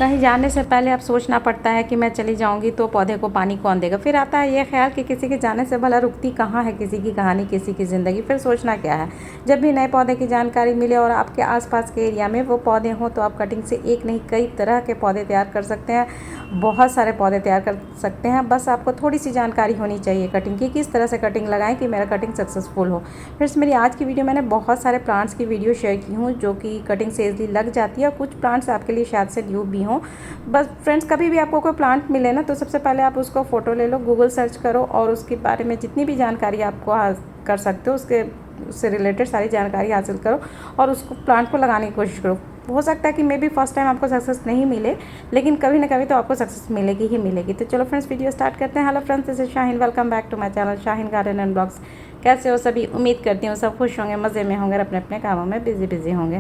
कहीं जाने से पहले अब सोचना पड़ता है कि मैं चली जाऊंगी तो पौधे को पानी कौन देगा। फिर आता है ये ख्याल कि किसी के जाने से भला रुकती कहाँ है किसी की कहानी, किसी की ज़िंदगी। फिर सोचना क्या है, जब भी नए पौधे की जानकारी मिले और आपके आसपास के एरिया में वो पौधे हों तो आप कटिंग से एक नहीं कई तरह के पौधे तैयार कर सकते हैं, बहुत सारे पौधे तैयार कर सकते हैं। बस आपको थोड़ी सी जानकारी होनी चाहिए कटिंग की, किस तरह से कटिंग लगाएं कि मेरा कटिंग सक्सेसफुल हो। फ्रेंड्स, मेरी आज की वीडियो मैंने बहुत सारे प्लांट्स की वीडियो शेयर की हूँ जो कि कटिंग से ईजिली लग जाती है, और कुछ प्लांट्स आपके लिए शायद से न्यू भी हों। बस फ्रेंड्स, कभी भी आपको कोई प्लांट मिले ना तो सबसे पहले आप उसको फ़ोटो ले लो, गूगल सर्च करो और उसके बारे में जितनी भी जानकारी आपको कर सकते हो उससे रिलेटेड सारी जानकारी हासिल करो और उसको प्लांट को लगाने की कोशिश करो। हो सकता है कि मे बी फर्स्ट टाइम आपको सक्सेस नहीं मिले, लेकिन कभी ना कभी तो आपको सक्सेस मिलेगी ही मिलेगी। तो चलो फ्रेंड्स, वीडियो स्टार्ट करते हैं। Hello friends, this is Shaheen, welcome back to my channel Shaheen garden and blogs. कैसे हो सभी? उम्मीद करती हूँ सब खुश होंगे, मज़े में होंगे और अपने अपने कामों में बिजी होंगे।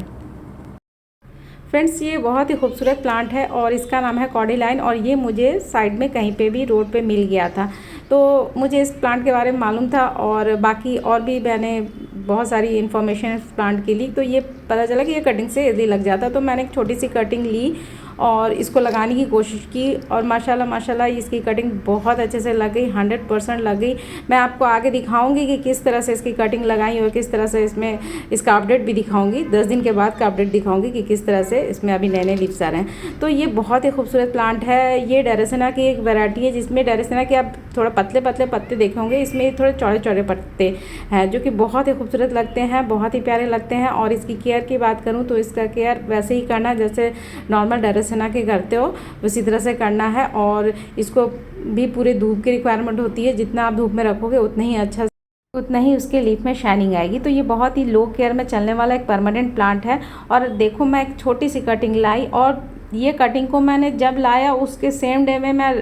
फ्रेंड्स, ये बहुत ही खूबसूरत प्लांट है और इसका नाम है कॉर्डिलाइन, और ये मुझे साइड में कहीं पे भी रोड पे मिल गया था, तो मुझे इस प्लांट के बारे में मालूम था और बाकी और भी मैंने बहुत सारी इन्फॉर्मेशन इस प्लांट के लिए, तो ये पता चला कि ये कटिंग से इजीली लग जाता। तो मैंने एक छोटी सी कटिंग ली और इसको लगाने की कोशिश की और माशाल्लाह इसकी कटिंग बहुत अच्छे से लग गई, 100% लग गई। मैं आपको आगे दिखाऊंगी कि किस तरह से इसकी कटिंग लगाई और किस तरह से इसमें इसका अपडेट भी दिखाऊंगी। 10 दिन के बाद का अपडेट दिखाऊंगी कि किस तरह से इसमें अभी नए लीव्स आ रहे हैं। तो ये बहुत ही खूबसूरत प्लांट है। ये डेरेसिना की एक वैरायटी है जिसमें डेरेसिना के आप थोड़ा पतले पतले पत्ते देखे होंगे, इसमें थोड़े चौड़े चौड़े पत्ते हैं जो कि बहुत ही खूबसूरत लगते हैं, बहुत ही प्यारे लगते हैं। और इसकी केयर की बात करूँ तो इसका केयर वैसे ही करना जैसे नॉर्मल डेरेसिना के करते हो, उसी तरह से करना है। और इसको भी पूरे धूप की रिक्वायरमेंट होती है, जितना आप धूप में रखोगे उतना ही उसके लीफ में शाइनिंग आएगी। तो ये बहुत ही लो केयर में चलने वाला एक परमानेंट प्लांट है। और देखो, मैं एक छोटी सी कटिंग लाई और ये कटिंग को मैंने जब लाया उसके सेम डे में मैं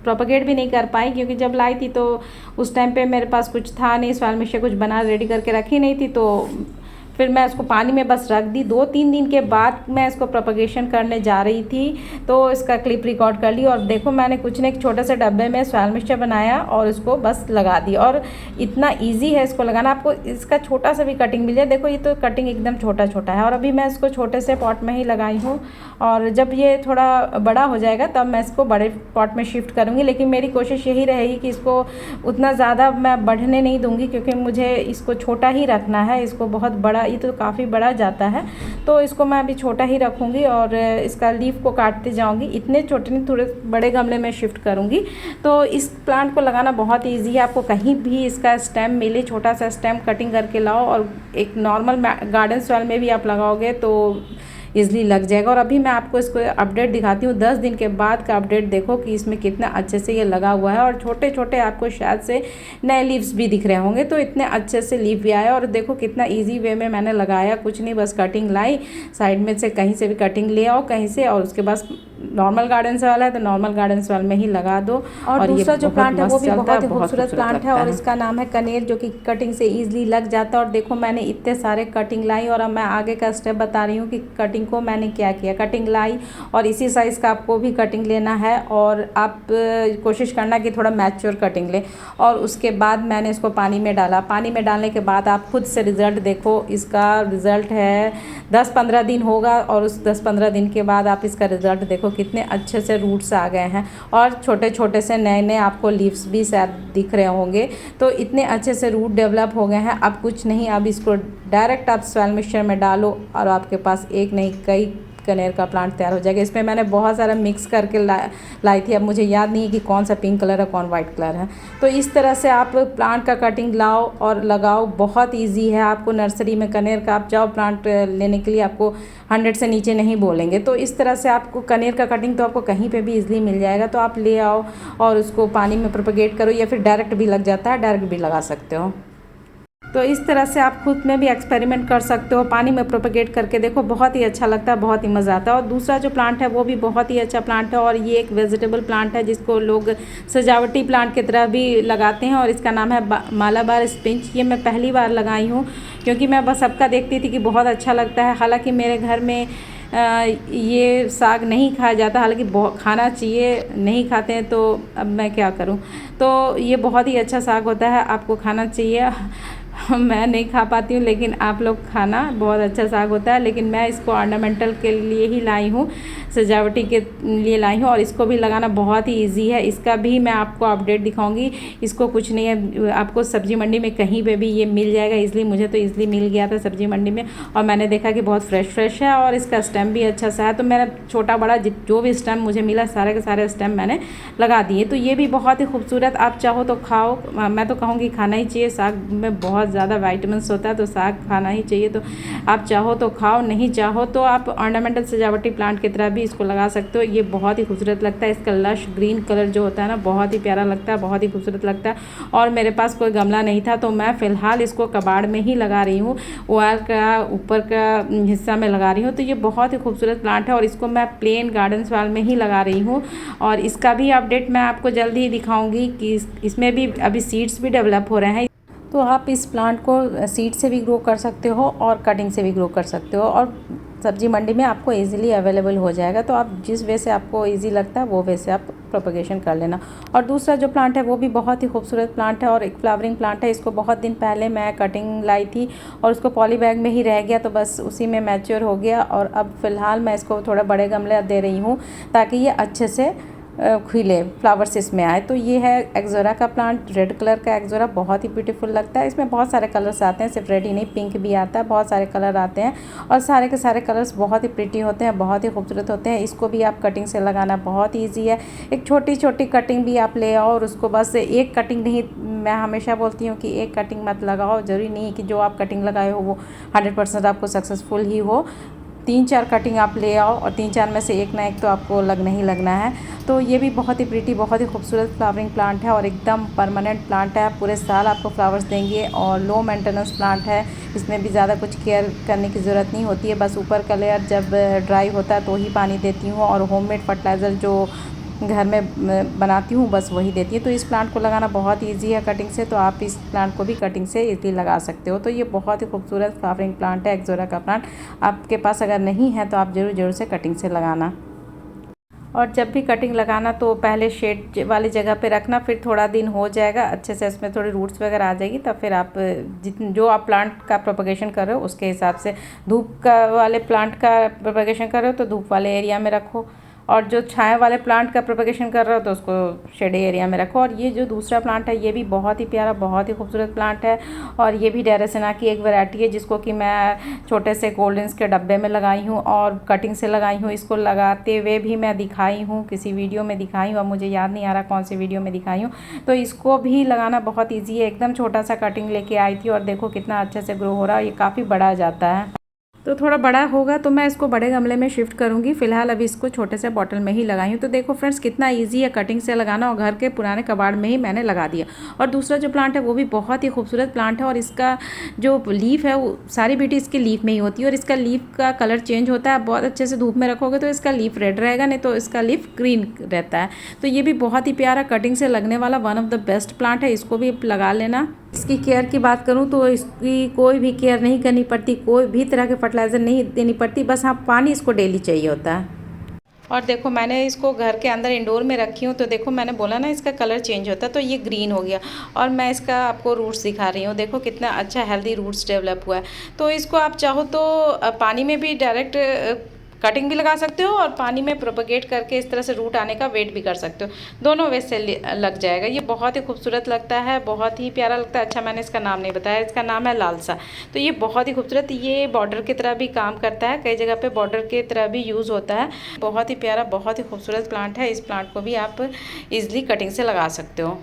प्रोपगेट भी नहीं कर पाई, क्योंकि जब लाई थी तो उस टाइम पे मेरे पास कुछ था नहीं, सॉइल मिक्सचर कुछ बना रेडी करके रखी नहीं थी, तो फिर मैं इसको पानी में बस रख दी। 2-3 दिन के बाद मैं इसको प्रोपगेशन करने जा रही थी तो इसका क्लिप रिकॉर्ड कर ली। और देखो, मैंने कुछ नहीं, एक छोटे से डब्बे में सॉइल मिक्सचर बनाया और इसको बस लगा दी। और इतना इजी है इसको लगाना, आपको इसका छोटा सा भी कटिंग मिल जाए। देखो, ये तो कटिंग एकदम छोटा छोटा है और अभी मैं इसको छोटे से पॉट में ही लगाई हूँ, और जब ये थोड़ा बड़ा हो जाएगा तब मैं इसको बड़े पॉट में शिफ्ट करूँगी। लेकिन मेरी कोशिश यही रहेगी कि इसको उतना ज़्यादा मैं बढ़ने नहीं दूँगी, क्योंकि मुझे इसको छोटा ही रखना है। इसको बहुत बड़ा, ये तो काफ़ी बड़ा जाता है, तो इसको मैं अभी छोटा ही रखूँगी और इसका लीफ को काटते जाऊँगी। इतने छोटे नहीं, थोड़े बड़े गमले में शिफ्ट करूँगी। तो इस प्लांट को लगाना बहुत ईजी है। आपको कहीं भी इसका स्टेम मिले, छोटा सा स्टेम कटिंग करके लाओ और एक नॉर्मल गार्डन सॉइल में भी आप लगाओगे तो ईजिली लग जाएगा। और अभी मैं आपको इसको अपडेट दिखाती हूँ, 10 दिन के बाद का अपडेट देखो कि इसमें कितना अच्छे से ये लगा हुआ है। और छोटे छोटे आपको शायद से नए लीव्स भी दिख रहे होंगे, तो इतने अच्छे से लीव भी आया। और देखो कितना इजी वे में मैंने लगाया, कुछ नहीं, बस कटिंग लाई, साइड में से कहीं से भी कटिंग ले आओ कहीं से, और उसके बाद नॉर्मल गार्डन से वाला है तो नॉर्मल गार्डन से वाल में ही लगा दो। और दूसरा जो प्लांट है वो भी बहुत ही खूबसूरत प्लांट है और इसका नाम है कनेर, जो कि कटिंग से ईजिली लग जाता है। और देखो, मैंने इतने सारे कटिंग लाई और अब मैं आगे का स्टेप बता रही हूँ कि कटिंग को मैंने क्या किया। कटिंग लाई और इसी साइज़ का आपको भी कटिंग लेना है, और आप कोशिश करना कि थोड़ा मैच्योर कटिंग ले। और उसके बाद मैंने इसको पानी में डाला। पानी में डालने के बाद आप खुद से रिज़ल्ट देखो। इसका रिज़ल्ट है 10-15 दिन होगा, और उस 10-15 दिन के बाद आप इसका रिज़ल्ट देखो कितने अच्छे से रूट्स आ गए हैं और छोटे छोटे से नए नए आपको लीव्स भी शायद दिख रहे होंगे। तो इतने अच्छे से रूट डेवलप हो गए हैं। अब कुछ नहीं, अब इसको डायरेक्ट आप सॉइल मिक्सचर में डालो और आपके पास एक नहीं कई कनेर का प्लांट तैयार हो जाएगा। इसमें मैंने बहुत सारा मिक्स करके लाई थी, अब मुझे याद नहीं है कि कौन सा पिंक कलर है कौन वाइट कलर है। तो इस तरह से आप प्लांट का कटिंग लाओ और लगाओ, बहुत इजी है। आपको नर्सरी में कनेर का आप जाओ प्लांट लेने के लिए, आपको 100 से नीचे नहीं बोलेंगे। तो इस तरह से आपको कनेर का कटिंग तो आपको कहीं पे भी इजीली मिल जाएगा। तो आप ले आओ और उसको पानी में प्रोपगेट करो, या फिर डायरेक्ट भी लग जाता है, डायरेक्ट भी लगा सकते हो। तो इस तरह से आप खुद में भी एक्सपेरिमेंट कर सकते हो, पानी में प्रोपगेट करके देखो, बहुत ही अच्छा लगता है, बहुत ही मज़ा आता है। और दूसरा जो प्लांट है वो भी बहुत ही अच्छा प्लांट है, और ये एक वेजिटेबल प्लांट है जिसको लोग सजावटी प्लांट की तरह भी लगाते हैं, और इसका नाम है मालाबार स्पिंच। ये मैं पहली बार लगाई हूँ, क्योंकि मैं बस सबका देखती थी कि बहुत अच्छा लगता है। हालाँकि मेरे घर में ये साग नहीं खाया जाता, हालांकि खाना चाहिए, नहीं खाते हैं तो अब मैं क्या करूं। तो ये बहुत ही अच्छा साग होता है, आपको खाना चाहिए। मैं नहीं खा पाती हूँ, लेकिन आप लोग खाना, बहुत अच्छा साग होता है। लेकिन मैं इसको ऑर्नामेंटल के लिए ही लाई हूँ, सजावटी के लिए लाई हूँ, और इसको भी लगाना बहुत ही इजी है। इसका भी मैं आपको अपडेट दिखाऊंगी। इसको कुछ नहीं है, आपको सब्जी मंडी में कहीं पे भी ये मिल जाएगा इजली। मुझे तो इजली मिल गया था सब्जी मंडी में, और मैंने देखा कि बहुत फ्रेश है और इसका स्टेम भी अच्छा सा है। तो मेरा छोटा बड़ा जो भी स्टेम मुझे मिला, सारे के सारे स्टेम मैंने लगा दिए। तो ये भी बहुत ही खूबसूरत, आप चाहो तो खाओ, मैं तो कहूँगी खाना ही चाहिए। साग में बहुत ज़्यादा विटामिन्स होता है, तो साग खाना ही चाहिए। तो आप चाहो तो खाओ, नहीं चाहो तो आप ऑर्नामेंटल सजावटी प्लांट की तरह भी इसको लगा सकते हो। ये बहुत ही खूबसूरत लगता है। इसका लश ग्रीन कलर जो होता है ना, बहुत ही प्यारा लगता है, बहुत ही खूबसूरत लगता है। और मेरे पास कोई गमला नहीं था, तो मैं फ़िलहाल इसको कबाड़ में ही लगा रही हूँ। वॉल का ऊपर का हिस्सा में लगा रही हूँ। तो ये बहुत ही खूबसूरत प्लांट है, और इसको मैं प्लेन गार्डन्स वाल में ही लगा रही हूँ। और इसका भी अपडेट मैं आपको जल्दी ही दिखाऊंगी कि इसमें भी अभी सीड्स भी डेवलप हो रहे हैं। तो आप इस प्लांट को सीड से भी ग्रो कर सकते हो और कटिंग से भी ग्रो कर सकते हो, और सब्जी मंडी में आपको इजीली अवेलेबल हो जाएगा। तो आप जिस वे से आपको इजी लगता है वो वे से आप प्रोपगेशन कर लेना। और दूसरा जो प्लांट है वो भी बहुत ही खूबसूरत प्लांट है, और एक फ्लावरिंग प्लांट है। इसको बहुत दिन पहले मैं कटिंग लाई थी, और उसको पॉली बैग में ही रह गया, तो बस उसी में मैच्योर हो गया। और अब फ़िलहाल मैं इसको थोड़ा बड़े गमले दे रही हूँ, ताकि ये अच्छे से खिले, फ्लावर्स इसमें आए। तो ये है एक्जोरा का प्लांट, रेड कलर का एक्जोरा, बहुत ही ब्यूटीफुल लगता है। इसमें बहुत सारे कलर्स आते हैं, सिर्फ रेड ही नहीं, पिंक भी आता है, बहुत सारे कलर आते हैं, और सारे के सारे कलर्स बहुत ही प्रिटी होते हैं, बहुत ही खूबसूरत होते हैं। इसको भी आप कटिंग से लगाना बहुत ईजी है। एक छोटी छोटी कटिंग भी आप ले आओ, और उसको बस एक कटिंग नहीं, मैं हमेशा बोलती हूँ कि एक कटिंग मत लगाओ। ज़रूरी नहीं कि जो आप कटिंग लगाए हो वो 100% आपको सक्सेसफुल ही हो। 3-4 कटिंग आप ले आओ, और 3-4 में से एक ना एक तो आपको नहीं लगना है। तो ये भी बहुत ही प्रीटी, बहुत ही खूबसूरत फ्लावरिंग प्लांट है, और एकदम परमानेंट प्लांट है। पूरे साल आपको फ्लावर्स देंगे, और लो मेंटेनेंस प्लांट है। इसमें भी ज़्यादा कुछ केयर करने की ज़रूरत नहीं होती है। बस ऊपर का लेयर जब ड्राई होता है तो ही पानी देती हूँ, और होममेड फर्टिलाइज़र जो घर में बनाती हूँ बस वही देती है। तो इस प्लांट को लगाना बहुत ईजी है कटिंग से, तो आप इस प्लांट को भी कटिंग से ईज़िली लगा सकते हो। तो ये बहुत ही खूबसूरत फ्लावरिंग प्लांट है, एक्जोरा का प्लांट। आपके पास अगर नहीं है तो आप ज़रूर से कटिंग से लगाना। और जब भी कटिंग लगाना तो पहले शेड वाली जगह पे रखना, फिर थोड़ा दिन हो जाएगा अच्छे से, इसमें थोड़ी रूट्स वगैरह आ जाएगी, तब फिर आप जो आप प्लांट का प्रोपगेशन कर रहे हो उसके हिसाब से, धूप का वाले प्लांट का प्रोपगेशन कर रहे हो तो धूप वाले एरिया में रखो, और जो छाया वाले प्लांट का प्रोपगेशन कर रहे हो तो उसको शेडी एरिया में रखो। और ये जो दूसरा प्लांट है ये भी बहुत ही प्यारा, बहुत ही खूबसूरत प्लांट है, और ये भी डेरासेना की एक वैरायटी है, जिसको कि मैं छोटे से कोल्ड के डब्बे में लगाई हूँ और कटिंग से लगाई हूँ। इसको लगाते हुए भी मैं दिखाई हूँ, किसी वीडियो में दिखाई हूँ, अब मुझे याद नहीं आ रहा कौन सी वीडियो में दिखाई हूँ। तो इसको भी लगाना बहुत ईजी है। एकदम छोटा सा कटिंग लेके आई थी, और देखो कितना अच्छे से ग्रो हो रहा है। ये काफ़ी बड़ा जाता है, तो थोड़ा बड़ा होगा तो मैं इसको बड़े गमले में शिफ्ट करूंगी। फिलहाल अभी इसको छोटे से बॉटल में ही लगाई हूँ। तो देखो फ्रेंड्स कितना इजी है कटिंग से लगाना, और घर के पुराने कबाड़ में ही मैंने लगा दिया। और दूसरा जो प्लांट है वो भी बहुत ही खूबसूरत प्लांट है, और इसका जो लीफ है वो सारी ब्यूटी इसके लीफ में ही होती है, और इसका लीफ का कलर चेंज होता है। आप बहुत अच्छे से धूप में रखोगे तो इसका लीफ रेड रहेगा, नहीं तो इसका लीफ ग्रीन रहता है। तो ये भी बहुत ही प्यारा कटिंग से लगने वाला one of the best plant है, इसको भी लगा लेना। इसकी केयर की बात करूं तो इसकी कोई भी केयर नहीं करनी पड़ती, कोई भी तरह के फर्टिलाइज़र नहीं देनी पड़ती, बस हाँ पानी इसको डेली चाहिए होता है। और देखो मैंने इसको घर के अंदर इंडोर में रखी हूँ, तो देखो मैंने बोला ना इसका कलर चेंज होता है, तो ये ग्रीन हो गया। और मैं इसका आपको रूट्स दिखा रही हूँ, देखो कितना अच्छा हेल्दी रूट्स डेवलप हुआ है। तो इसको आप चाहो तो पानी में भी डायरेक्ट कटिंग भी लगा सकते हो, और पानी में प्रोपगेट करके इस तरह से रूट आने का वेट भी कर सकते हो, दोनों वे से लग जाएगा। ये बहुत ही खूबसूरत लगता है, बहुत ही प्यारा लगता है। अच्छा मैंने इसका नाम नहीं बताया, इसका नाम है लालसा। तो ये बहुत ही खूबसूरत, ये बॉर्डर की तरह भी काम करता है, कई जगह पे बॉर्डर की तरह भी यूज़ होता है। बहुत ही प्यारा, बहुत ही खूबसूरत प्लांट है। इस प्लांट को भी आप ईजिली कटिंग से लगा सकते हो।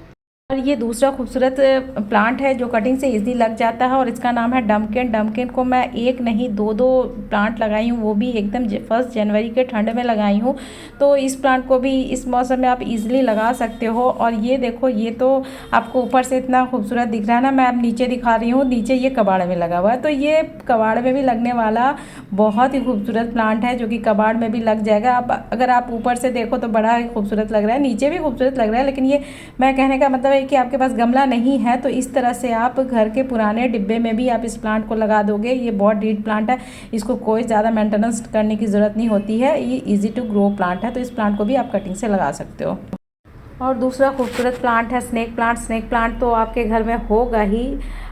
और ये दूसरा खूबसूरत प्लांट है जो कटिंग से इजी लग जाता है, और इसका नाम है डमकेन। डमकेन को मैं एक नहीं दो प्लांट लगाई हूँ, वो भी एकदम 1 जनवरी के ठंड में लगाई हूँ। तो इस प्लांट को भी इस मौसम में आप इजीली लगा सकते हो। और ये देखो, ये तो आपको ऊपर से इतना खूबसूरत दिख रहा है ना, मैं अब नीचे दिखा रही हूँ, नीचे ये कबाड़ में लगा हुआ है। तो ये कबाड़ में भी लगने वाला बहुत ही खूबसूरत प्लांट है, जो कि कबाड़ में भी लग जाएगा। आप अगर आप ऊपर से देखो तो बड़ा ही खूबसूरत लग रहा है, नीचे भी खूबसूरत लग रहा है, लेकिन ये मैं कहने का मतलब कि आपके पास गमला नहीं है तो इस तरह से आप घर के पुराने डिब्बे में भी आप इस प्लांट को लगा दोगे। ये बहुत डीड प्लांट है, इसको कोई ज़्यादा मेंटेनेंस करने की ज़रूरत नहीं होती है, ये इजी टू ग्रो प्लांट है। तो इस प्लांट को भी आप कटिंग से लगा सकते हो। और दूसरा खूबसूरत प्लांट है स्नेक प्लांट। स्नेक प्लांट तो आपके घर में होगा ही,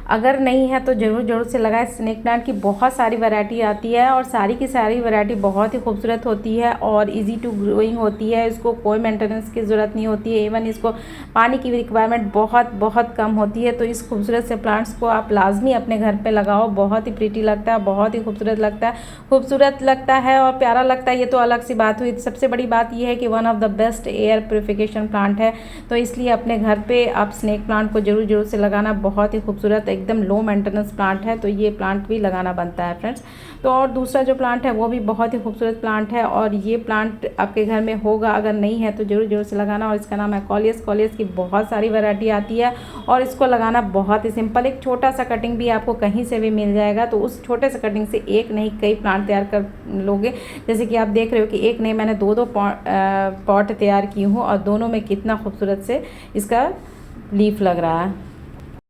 अगर नहीं है तो ज़रूर से लगाएं। स्नेक प्लांट की बहुत सारी वैरायटी आती है और सारी की सारी वैरायटी बहुत ही खूबसूरत होती है और इजी टू ग्रोइंग होती है। इसको कोई मेंटेनेंस की ज़रूरत नहीं होती है, इवन इसको पानी की रिक्वायरमेंट बहुत कम होती है। तो इस खूबसूरत से प्लांट्स को आप लाजमी अपने घर पे लगाओ, बहुत ही प्रीटी लगता है, बहुत ही खूबसूरत लगता है और प्यारा लगता है। ये तो अलग सी बात हुई। सबसे बड़ी बात ये है कि one of the best air purification plant है, तो इसलिए अपने घर पे आप स्नेक प्लांट को ज़रूर से लगाना। बहुत ही खूबसूरत एकदम लो मेंटेनेंस प्लांट है, तो ये प्लांट भी लगाना बनता है फ्रेंड्स। तो और दूसरा जो प्लांट है वो भी बहुत ही खूबसूरत प्लांट है और ये प्लांट आपके घर में होगा, अगर नहीं है तो ज़रूर से लगाना। और इसका नाम है कॉलियस। कॉलियस की बहुत सारी वैरायटी आती है और इसको लगाना बहुत ही सिंपल। एक छोटा सा कटिंग भी आपको कहीं से भी मिल जाएगा, तो उस छोटे से कटिंग से एक नहीं कई प्लांट तैयार कर लोगे। जैसे कि आप देख रहे हो कि एक नहीं, मैंने दो पॉट तैयार की हूँ और दोनों में कितना खूबसूरत से इसका लीफ लग रहा है।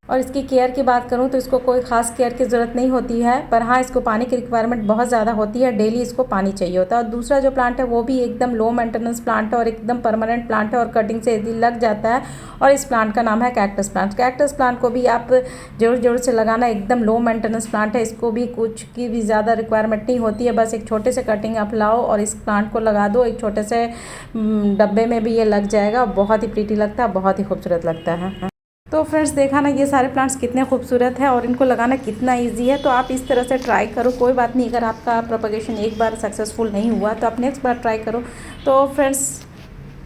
और इसकी केयर की बात करूँ तो इसको कोई ख़ास केयर की ज़रूरत नहीं होती है, पर हाँ इसको पानी की रिक्वायरमेंट बहुत ज़्यादा होती है, डेली इसको पानी चाहिए होता है। और दूसरा जो प्लांट है वो भी एकदम लो मेंटेनेंस प्लांट है और एकदम परमानेंट प्लांट है और कटिंग से यदि लग जाता है। और इस प्लांट का नाम है कैक्टस प्लांट। कैक्टस प्लांट को भी आप ज़रूर से लगाना। एकदम लो मेंटेनेंस प्लांट है, इसको भी कुछ की भी ज़्यादा रिक्वायरमेंट नहीं होती है। बस एक छोटे से कटिंग आप लाओ और इस प्लांट को लगा दो। एक छोटे से डब्बे में भी ये लग जाएगा, बहुत ही प्रीटी लगता है, बहुत ही खूबसूरत लगता है। तो फ्रेंड्स देखा ना ये सारे प्लांट्स कितने खूबसूरत है और इनको लगाना कितना इजी है। तो आप इस तरह से ट्राई करो, कोई बात नहीं अगर आपका प्रोपगेशन एक बार सक्सेसफुल नहीं हुआ तो आप नेक्स्ट बार ट्राई करो। तो फ्रेंड्स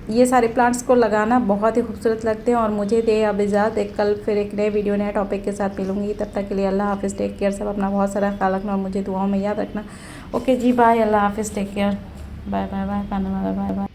ये सारे प्लांट्स को लगाना बहुत ही खूबसूरत लगते हैं। और मुझे दे अब इजाज़त, एक कल फिर एक नए वीडियो नए टॉपिक के साथ मिलूंगी। तब तक के लिए अल्लाह हाफिज़, टेक केयर। सब अपना बहुत सारा ख्याल रखना और मुझे दुआओं में याद रखना। ओके जी, बाय, अल्लाह हाफिज़, take care, bye bye bye, bye bye.